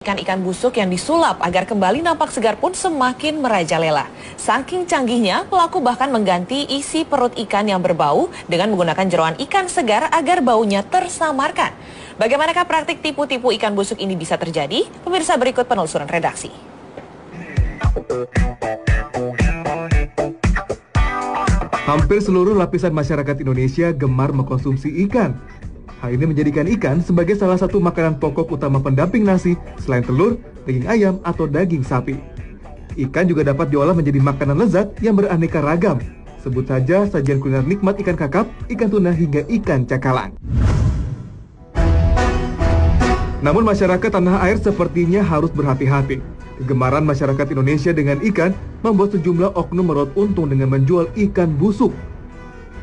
Ikan-ikan busuk yang disulap agar kembali nampak segar pun semakin merajalela. Saking canggihnya, pelaku bahkan mengganti isi perut ikan yang berbau dengan menggunakan jeroan ikan segar agar baunya tersamarkan. Bagaimanakah praktik tipu-tipu ikan busuk ini bisa terjadi? Pemirsa, berikut penelusuran redaksi. Hampir seluruh lapisan masyarakat Indonesia gemar mengkonsumsi ikan. Hal ini menjadikan ikan sebagai salah satu makanan pokok utama pendamping nasi selain telur, daging ayam, atau daging sapi. Ikan juga dapat diolah menjadi makanan lezat yang beraneka ragam. Sebut saja sajian kuliner nikmat ikan kakap, ikan tuna, hingga ikan cakalang. Namun masyarakat tanah air sepertinya harus berhati-hati. Kegemaran masyarakat Indonesia dengan ikan membuat sejumlah oknum meraup untung dengan menjual ikan busuk.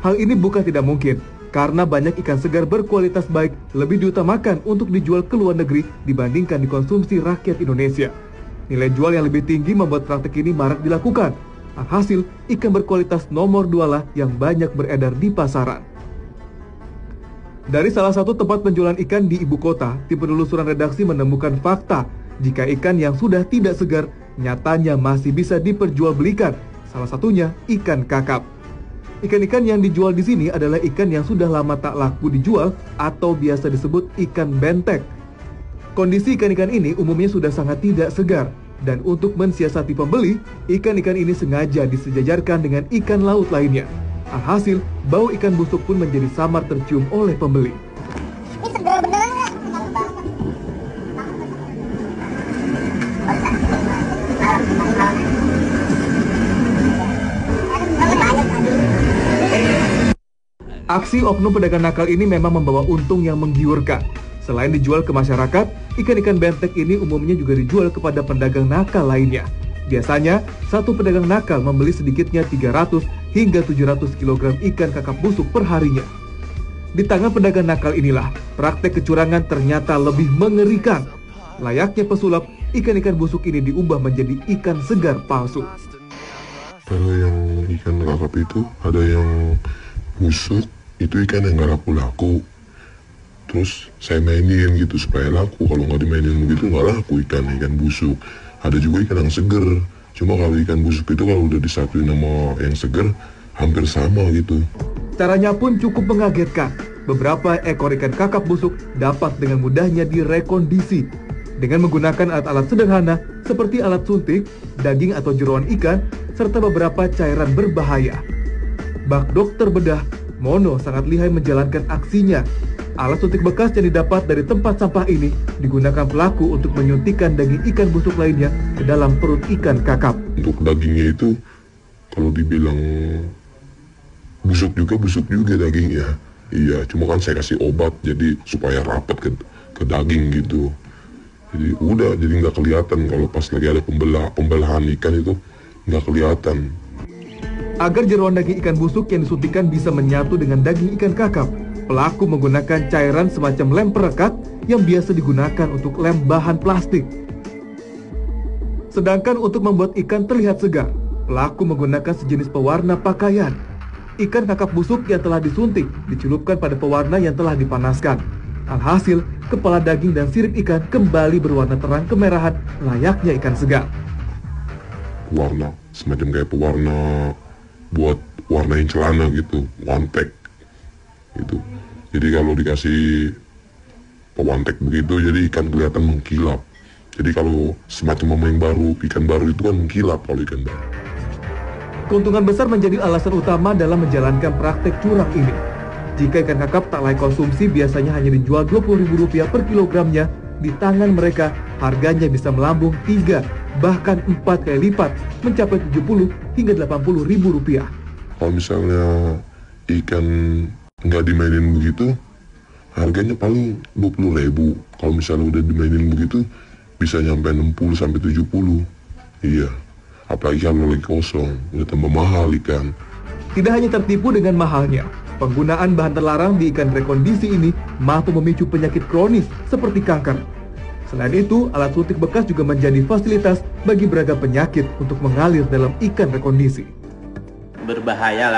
Hal ini bukan tidak mungkin, karena banyak ikan segar berkualitas baik lebih diutamakan untuk dijual ke luar negeri dibandingkan dikonsumsi rakyat Indonesia. Nilai jual yang lebih tinggi membuat praktik ini marak dilakukan. Alhasil, ikan berkualitas nomor 2 lah yang banyak beredar di pasaran. Dari salah satu tempat penjualan ikan di ibu kota, tim penelusuran redaksi menemukan fakta jika ikan yang sudah tidak segar nyatanya masih bisa diperjualbelikan. Salah satunya ikan kakap. Ikan-ikan yang dijual di sini adalah ikan yang sudah lama tak laku dijual atau biasa disebut ikan bentek. Kondisi ikan-ikan ini umumnya sudah sangat tidak segar, dan untuk mensiasati pembeli, ikan-ikan ini sengaja disejajarkan dengan ikan laut lainnya. Alhasil, bau ikan busuk pun menjadi samar tercium oleh pembeli. Ini segar beneran nggak? Aksi oknum pedagang nakal ini memang membawa untung yang menggiurkan. Selain dijual ke masyarakat, ikan-ikan bentek ini umumnya juga dijual kepada pedagang nakal lainnya. Biasanya, satu pedagang nakal membeli sedikitnya 300 hingga 700 kg ikan kakap busuk per harinya. Di tangan pedagang nakal inilah, praktek kecurangan ternyata lebih mengerikan. Layaknya pesulap, ikan-ikan busuk ini diubah menjadi ikan segar palsu. Kalau yang ikan kakap itu ada yang busuk, itu ikan yang nggak laku-laku. Terus saya mainin gitu supaya laku. Kalau nggak dimainin begitu nggak laku ikan busuk. Ada juga ikan yang seger. Cuma kalau ikan busuk itu kalau udah disatuin sama yang seger, hampir sama gitu. Caranya pun cukup mengagetkan. Beberapa ekor ikan kakap busuk dapat dengan mudahnya direkondisi dengan menggunakan alat-alat sederhana seperti alat suntik, daging atau jeroan ikan, serta beberapa cairan berbahaya. Bak dokter bedah, Mono sangat lihai menjalankan aksinya. Alat suntik bekas yang didapat dari tempat sampah ini digunakan pelaku untuk menyuntikkan daging ikan busuk lainnya ke dalam perut ikan kakap. Untuk dagingnya itu, kalau dibilang busuk juga dagingnya. Iya, cuma kan saya kasih obat jadi supaya rapat ke daging gitu. Jadi nggak kelihatan kalau pas lagi ada pembelahan ikan itu nggak kelihatan. Agar jeroan daging ikan busuk yang disuntikkan bisa menyatu dengan daging ikan kakap, pelaku menggunakan cairan semacam lem perekat yang biasa digunakan untuk lem bahan plastik. Sedangkan untuk membuat ikan terlihat segar, pelaku menggunakan sejenis pewarna pakaian. Ikan kakap busuk yang telah disuntik dicelupkan pada pewarna yang telah dipanaskan. Alhasil, kepala daging dan sirip ikan kembali berwarna terang kemerahan layaknya ikan segar. Warna, semacam kayak pewarna buat warnain celana gitu, one pack gitu. Jadi kalau dikasih pewantek begitu, jadi ikan kelihatan mengkilap. Jadi kalau semacam mama yang baru, ikan baru itu kan mengkilap kalau ikan baru. Keuntungan besar menjadi alasan utama dalam menjalankan praktek curang ini. Jika ikan kakap tak layak konsumsi biasanya hanya dijual Rp20.000 per kilogramnya, di tangan mereka harganya bisa melambung 3 bahkan 4 kali lipat, mencapai Rp70 hingga Rp80.000. Kalau misalnya ikan nggak dimainin begitu, harganya paling Rp20.000. Kalau misalnya udah dimainin begitu, bisa nyampe 60 sampai 70. Iya, apalagi kalau lagi kosong, udah tambah mahal ikan. Tidak hanya tertipu dengan mahalnya, penggunaan bahan terlarang di ikan rekondisi ini mampu memicu penyakit kronis seperti kanker. Selain itu, alat suntik bekas juga menjadi fasilitas bagi beragam penyakit untuk mengalir dalam ikan rekondisi. Berbahaya lah.